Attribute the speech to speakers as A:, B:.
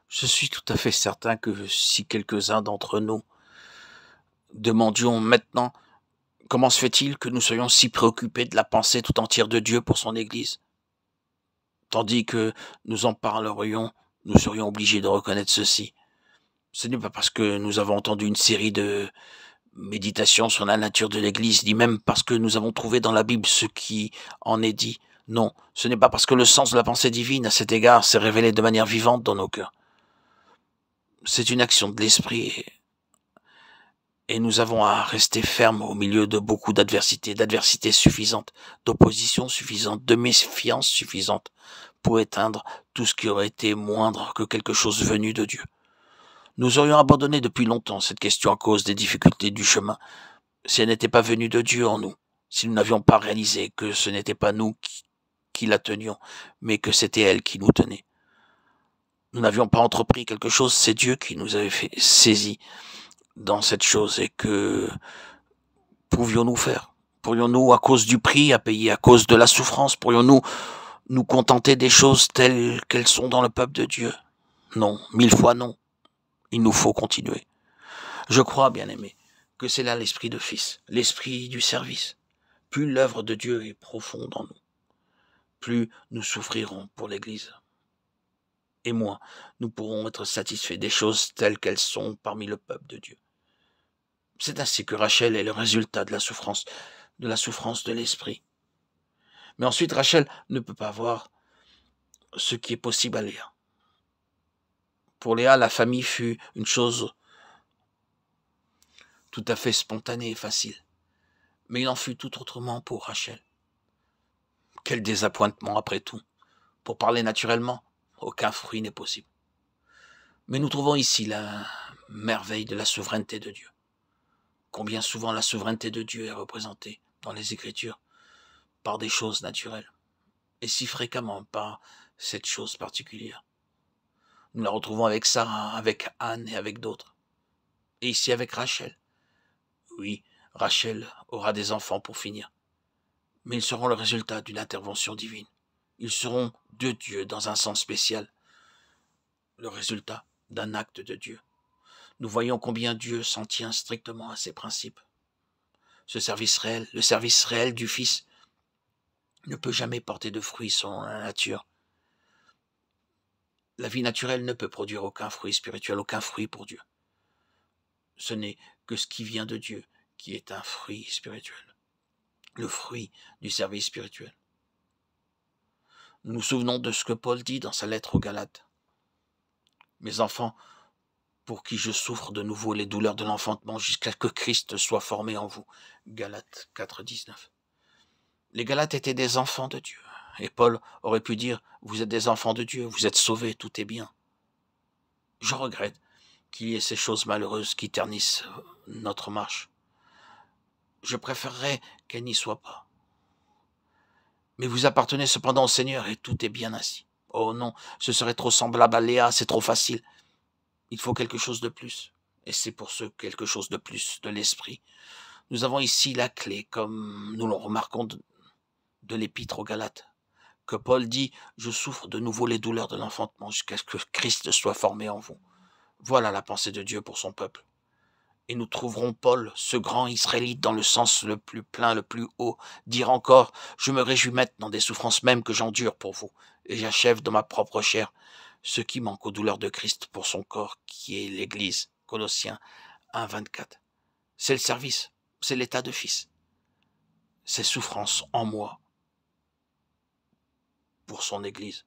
A: Je suis tout à fait certain que si quelques-uns d'entre nous demandions maintenant comment se fait-il que nous soyons si préoccupés de la pensée tout entière de Dieu pour son Église, tandis que nous en parlerions, nous serions obligés de reconnaître ceci. Ce n'est pas parce que nous avons entendu une série de méditations sur la nature de l'Église, ni même parce que nous avons trouvé dans la Bible ce qui en est dit. Non, ce n'est pas parce que le sens de la pensée divine à cet égard s'est révélé de manière vivante dans nos cœurs. C'est une action de l'Esprit et nous avons à rester fermes au milieu de beaucoup d'adversités suffisantes, d'opposition suffisante, de méfiance suffisante pour éteindre tout ce qui aurait été moindre que quelque chose venu de Dieu. Nous aurions abandonné depuis longtemps cette question à cause des difficultés du chemin, si elle n'était pas venue de Dieu en nous, si nous n'avions pas réalisé que ce n'était pas nous qui la tenions, mais que c'était elle qui nous tenait. Nous n'avions pas entrepris quelque chose, c'est Dieu qui nous avait fait saisir dans cette chose et que pouvions-nous faire? Pourrions-nous, à cause du prix à payer, à cause de la souffrance, pourrions-nous nous contenter des choses telles qu'elles sont dans le peuple de Dieu? Non, 1000 fois non. Il nous faut continuer. Je crois, bien-aimé, que c'est là l'esprit de fils, l'esprit du service. Plus l'œuvre de Dieu est profonde en nous, plus nous souffrirons pour l'Église. Et moins nous pourrons être satisfaits des choses telles qu'elles sont parmi le peuple de Dieu. C'est ainsi que Rachel est le résultat de la souffrance de l'esprit. Mais ensuite, Rachel ne peut pas voir ce qui est possible à Léa. Pour Léa, la famille fut une chose tout à fait spontanée et facile. Mais il en fut tout autrement pour Rachel. Quel désappointement après tout. Pour parler naturellement, aucun fruit n'est possible. Mais nous trouvons ici la merveille de la souveraineté de Dieu. Combien souvent la souveraineté de Dieu est représentée dans les Écritures par des choses naturelles, et si fréquemment par cette chose particulière. Nous la retrouvons avec Sarah, avec Anne et avec d'autres. Et ici avec Rachel. Oui, Rachel aura des enfants pour finir. Mais ils seront le résultat d'une intervention divine. Ils seront de Dieu dans un sens spécial. Le résultat d'un acte de Dieu. Nous voyons combien Dieu s'en tient strictement à ses principes. Ce service réel, le service réel du Fils, ne peut jamais porter de fruits selon la nature. La vie naturelle ne peut produire aucun fruit spirituel, aucun fruit pour Dieu. Ce n'est que ce qui vient de Dieu qui est un fruit spirituel. Le fruit du service spirituel. Nous nous souvenons de ce que Paul dit dans sa lettre aux Galates. Mes enfants, pour qui je souffre de nouveau les douleurs de l'enfantement jusqu'à ce que Christ soit formé en vous. Galates 4, 19. Les Galates étaient des enfants de Dieu. Et Paul aurait pu dire, vous êtes des enfants de Dieu, vous êtes sauvés, tout est bien. Je regrette qu'il y ait ces choses malheureuses qui ternissent notre marche. Je préférerais qu'elles n'y soient pas. Mais vous appartenez cependant au Seigneur et tout est bien ainsi. Oh non, ce serait trop semblable à Léa, c'est trop facile. Il faut quelque chose de plus. Et c'est pour ce quelque chose de plus de l'esprit. Nous avons ici la clé, comme nous le remarquons de l'épître aux Galates, que Paul dit « Je souffre de nouveau les douleurs de l'enfantement jusqu'à ce que Christ soit formé en vous ». Voilà la pensée de Dieu pour son peuple. Et nous trouverons Paul, ce grand Israélite, dans le sens le plus plein, le plus haut, dire encore « Je me réjouis maintenant des souffrances même que j'endure pour vous, et j'achève dans ma propre chair ce qui manque aux douleurs de Christ pour son corps, qui est l'Église. » Colossiens 1, 24. C'est le service, c'est l'état de fils. Ces souffrances en moi pour son Église.